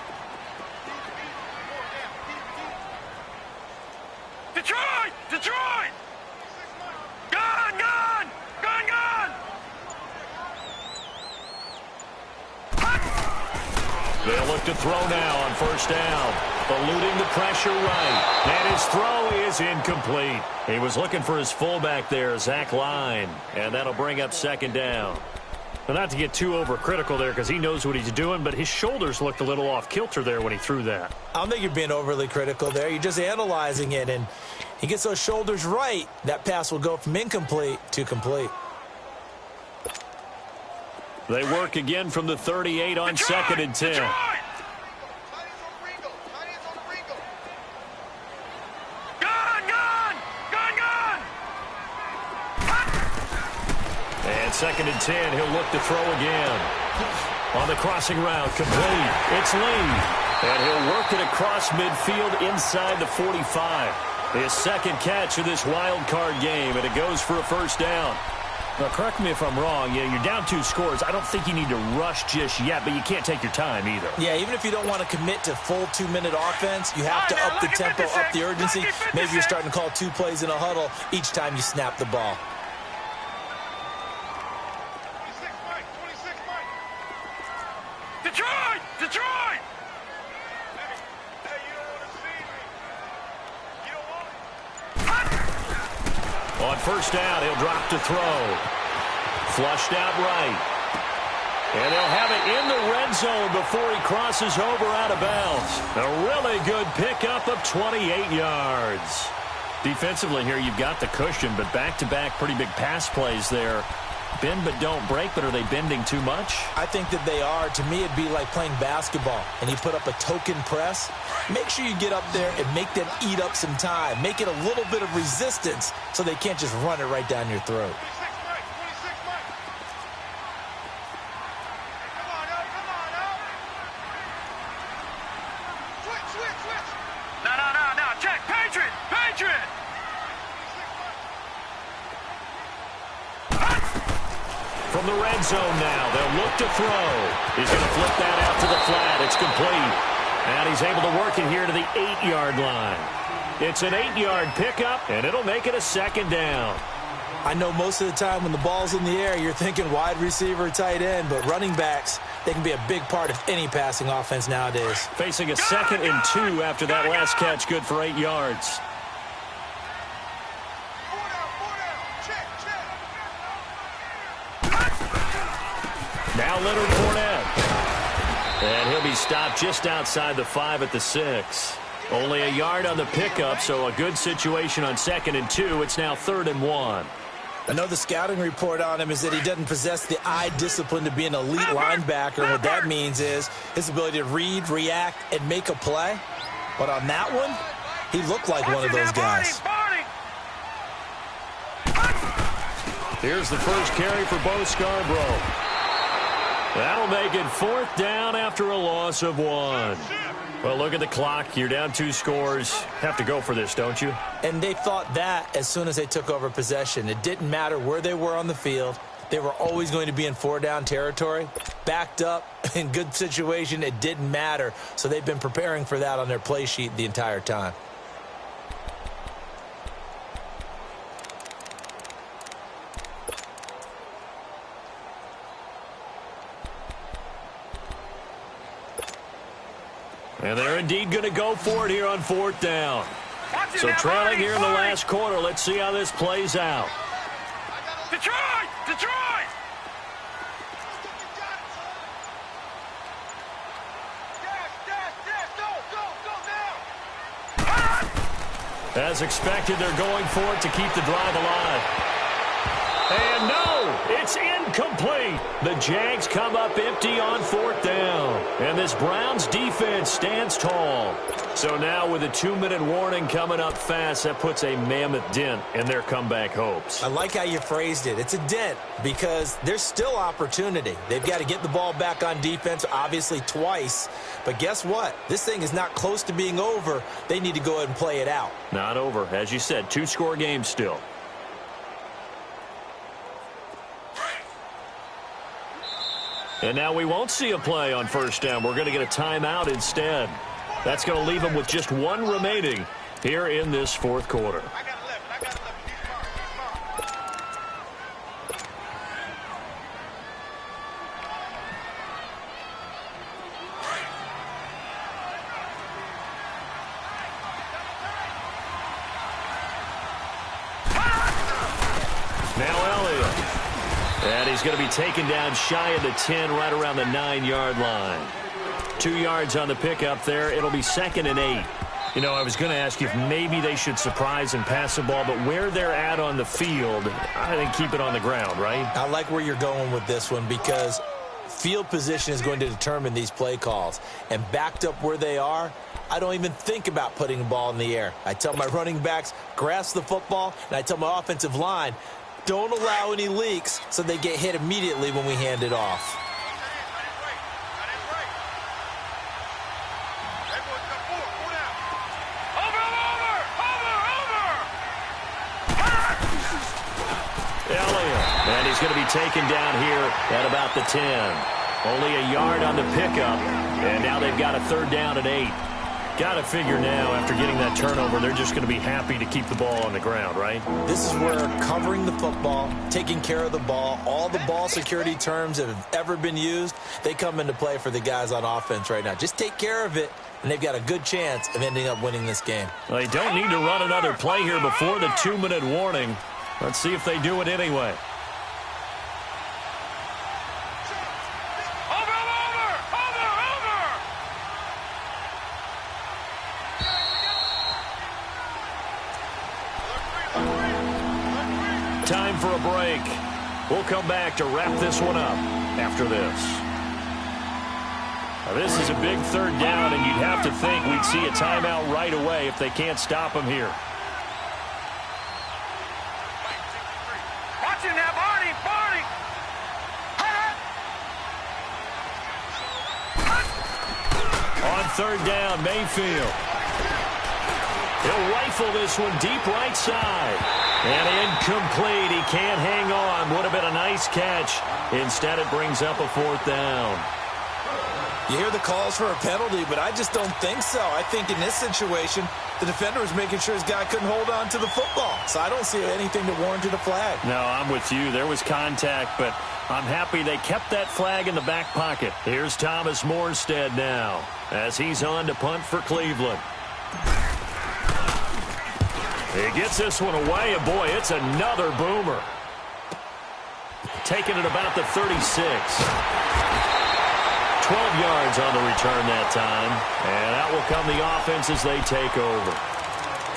Detroit! Detroit! Gun! Gun! Gun! Gun!
They'll look to throw now on 1st down. Eluding the pressure right. And his throw is incomplete. He was looking for his fullback there, Zach Line. And that'll bring up 2nd down. Well, not to get too overcritical there because he knows what he's doing, but his shoulders looked a little off kilter there when he threw that.
I don't think you're being overly critical there. You're just analyzing it, and he gets those shoulders right. That pass will go from incomplete to complete.
They work again from the 38 on
Detroit!
2nd and 10.
Detroit! Gun! Gun! Gun! Gun!
And 2nd and 10, he'll look to throw again. On the crossing route, complete. It's Lee. And he'll work it across midfield inside the 45. His 2nd catch of this wild card game, and it goes for a 1st down. Now, correct me if I'm wrong. Yeah, you're down 2 scores. I don't think you need to rush just yet, but you can't take your time either.
Yeah, even if you don't want to commit to full 2-minute offense, you have to up the tempo, up the urgency. Maybe you're starting to call 2 plays in a huddle each time you snap the ball.
Detroit! Detroit!
On 1st down, he'll drop to throw. Flushed out right. And they'll have it in the red zone before he crosses over out of bounds. A really good pickup of 28 yards. Defensively here, you've got the cushion, but back-to-back pretty big pass plays there. Bend but don't break, but are they bending too much?
I think that they are. To me, it'd be like playing basketball, and you put up a token press. Make sure you get up there and make them eat up some time. Make it a little bit of resistance so they can't just run it right down your throat.
No. Check. Patriot! Patriot!
From the red zone now, they'll look to throw. He's going to flip that out to the flat. It's complete. And he's able to work it here to the 8-yard line. It's an 8-yard pickup, and it'll make it a 2nd down.
I know most of the time when the ball's in the air, you're thinking wide receiver, tight end, but running backs, they can be a big part of any passing offense nowadays.
Facing a 2nd and 2 after that last catch, good for 8 yards. Now Leonard Fournette. And he'll be stopped just outside the 5 at the 6. Only a yard on the pickup, so a good situation on 2nd and 2. It's now 3rd and 1.
I know the scouting report on him is that he doesn't possess the eye discipline to be an elite linebacker. And what that means is his ability to read, react, and make a play. But on that one, he looked like one of those guys.
Here's the first carry for Bo Scarborough. That'll make it 4th down after a loss of 1. Well, look at the clock. You're down 2 scores. Have to go for this, don't you?
And they thought that as soon as they took over possession. It didn't matter where they were on the field. They were always going to be in 4-down territory. Backed up, in good situation, it didn't matter. So they've been preparing for that on their play sheet the entire time.
And they're indeed going to go for it here on 4th down. So trailing here in the last quarter. Let's see how this plays out.
Detroit! Detroit!
As expected, they're going for it to keep the drive alive. And no, it's incomplete. The Jags come up empty on 4th down. And this Browns defense stands tall. So now with a 2-minute warning coming up fast, that puts a mammoth dent in their comeback hopes.
I like how you phrased it. It's a dent because there's still opportunity. They've got to get the ball back on defense, obviously twice. But guess what? This thing is not close to being over. They need to go ahead and play it out.
Not over. As you said, 2-score game still. And now we won't see a play on 1st down. We're going to get a timeout instead. That's going to leave them with just 1 remaining here in this 4th quarter. And he's going to be taken down shy of the 10, right around the 9-yard line. 2 yards on the pickup there. It'll be 2nd and 8. You know, I was going to ask you if maybe they should surprise and pass the ball, but where they're at on the field, I think keep it on the ground, right?
I like where you're going with this one because field position is going to determine these play calls. And backed up where they are, I don't even think about putting the ball in the air. I tell my running backs, grasp the football, and I tell my offensive line, don't allow any leaks so they get hit immediately when we hand it off.
And he's going to be taken down here at about the 10. Only a yard on the pickup, and now they've got a 3rd down and 8. Got to figure now, after getting that turnover, they're just going to be happy to keep the ball on the ground, right?
This is where covering the football, taking care of the ball, all the ball security terms that have ever been used, they come into play for the guys on offense right now. Just take care of it, and they've got a good chance of ending up winning this game.
Well, they don't need to run another play here before the 2-minute warning. Let's see if they do it anyway. Time for a break. We'll come back to wrap this one up after this. Now, this is a big 3rd down, and you'd have to think we'd see a timeout right away if they can't stop them here.
Watch it now, Barney! Barney!
On 3rd down, Mayfield. He'll rifle this one deep right side. And incomplete. He can't hang on. Would have been a nice catch. Instead, it brings up a 4th down.
You hear the calls for a penalty, but I just don't think so. I think in this situation, the defender was making sure his guy couldn't hold on to the football. So I don't see anything that warranted a flag.
No, I'm with you. There was contact, but I'm happy they kept that flag in the back pocket. Here's Thomas Morstead now as he's on to punt for Cleveland. He gets this one away, and boy, it's another boomer. Taking it about the 36. 12 yards on the return that time. And out will come the offense as they take over.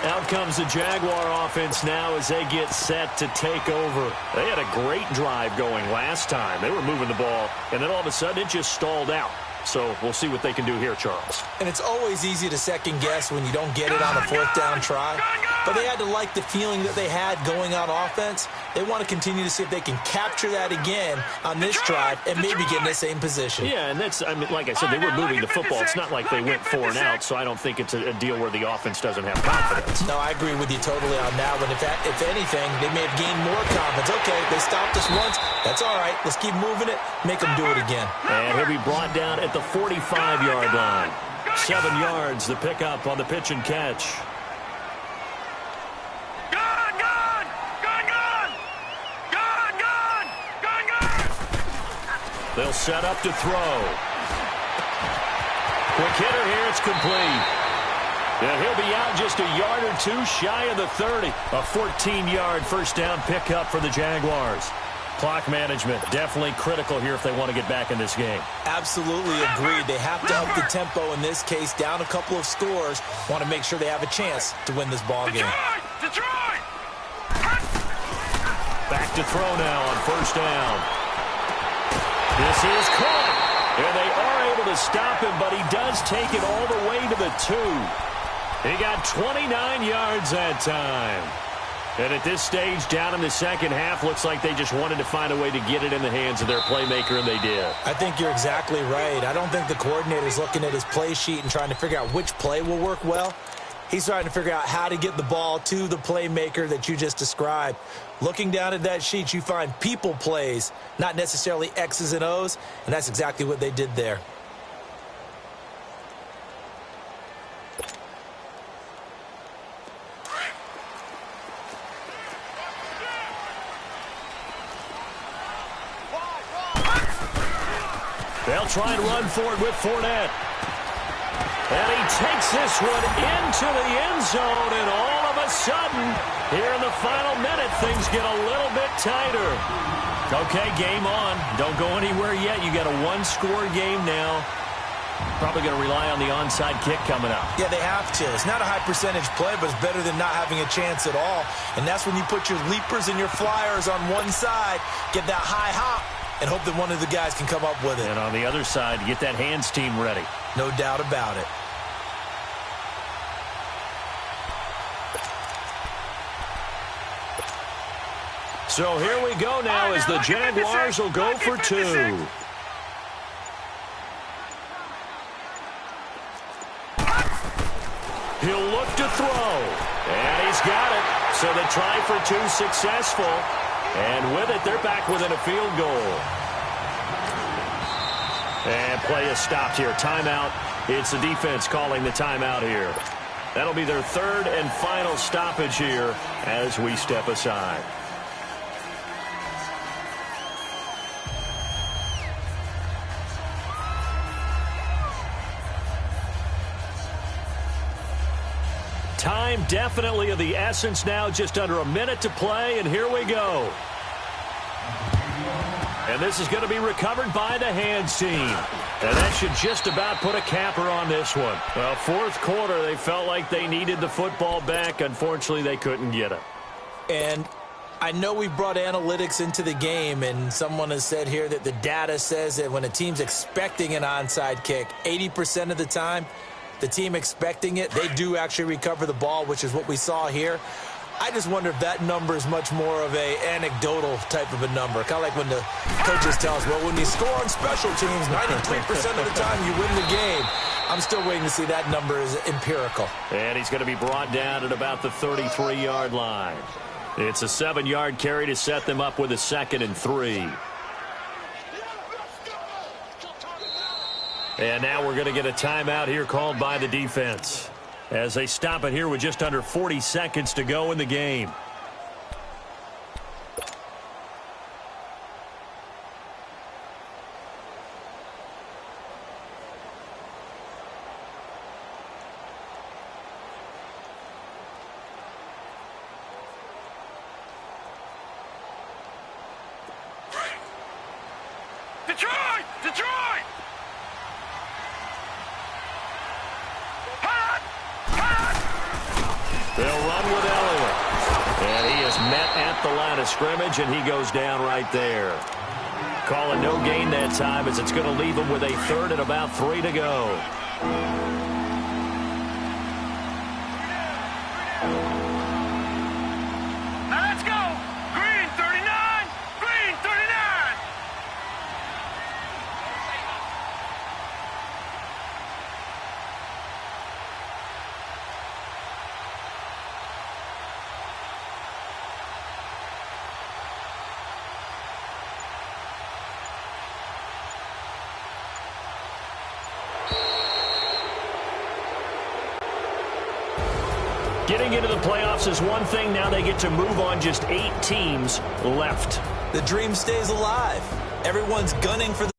Out comes the Jaguar offense now as they get set to take over. They had a great drive going last time. They were moving the ball, and then all of a sudden it just stalled out. So we'll see what they can do here, Charles.
And it's always easy to second guess when you don't get it on a 4th down try. But they had to like the feeling that they had going on offense. They want to continue to see if they can capture that again on this drive and maybe get in the same position.
Yeah, and that's, I mean, like I said, they were moving the football. It's not like they went 4 and out, so I don't think it's a deal where the offense doesn't have confidence.
No, I agree with you totally on that one. If anything, they may have gained more confidence. Okay, they stopped us once. That's all right. Let's keep moving it. Make them do it again.
And he'll be brought down at the 45-yard line. 7 yards, the pickup on the pitch and catch. They'll set up to throw. Quick hitter here, it's complete. And he'll be out just a yard or 2 shy of the 30. A 14-yard first down pickup for the Jaguars.
Clock management, definitely critical here if they want to get back in this game.
Absolutely agreed. They have to up the tempo in this case, down a couple of scores. Want to make sure they have a chance to win this ball game.
Detroit!
Back to throw now on first down. This is caught. And they are able to stop him, but he does take it all the way to the 2. He got 29 yards that time. And at this stage, down in the second half, looks like they just wanted to find a way to get it in the hands of their playmaker, and they did.
I think you're exactly right. I don't think the coordinator's looking at his play sheet and trying to figure out which play will work well. He's trying to figure out how to get the ball to the playmaker that you just described. Looking down at that sheet, you find people plays, not necessarily X's and O's, and that's exactly what they did there.
They'll try and run for it with Fournette. And he takes this one into the end zone, and all of a sudden, here in the final minute, things get a little bit tighter. Okay, game on. Don't go anywhere yet. You got a one-score game now. Probably going to rely on the onside kick coming up.
Yeah, they have to. It's not a high-percentage play, but it's better than not having a chance at all. And that's when you put your leapers and your flyers on one side, get that high hop, and hope that one of the guys can come up with it.
And on the other side, get that hands team ready.
No doubt about it.
So here we go now as the Jaguars will go for 2. He'll look to throw. And he's got it. So the try for 2 successful. And with it, they're back within a field goal. And play is stopped here. Timeout. It's the defense calling the timeout here. That'll be their third and final stoppage here as we step aside. Time definitely of the essence now, just under a minute to play, and here we go. And this is going to be recovered by the hands team. And that should just about put a capper on this one. Well, fourth quarter, they felt like they needed the football back. Unfortunately, they couldn't get it.
And I know we brought analytics into the game, and someone has said here that the data says that when a team's expecting an onside kick, 80% of the time, the team expecting it, they do actually recover the ball, which is what we saw here. I just wonder if that number is much more of a anecdotal type of a number. Kind of like when the coaches tell us, well, when you score on special teams, 93% of the time you win the game. I'm still waiting to see that number is empirical.
And he's going to be brought down at about the 33-yard line. It's a 7-yard carry to set them up with a 2nd and 3. And now we're going to get a timeout here called by the defense as they stop it here with just under 40 seconds to go in the game.
Detroit! Detroit!
They'll run with Elliott. And he is met at the line of scrimmage, and he goes down right there. Calling no gain that time as it's going to leave him with a 3rd and about 3 to go.
Now let's go! Green 39! Green 39!
Getting into the playoffs is one thing. Now they get to move on. Just 8 teams left.
The dream stays alive. Everyone's gunning for the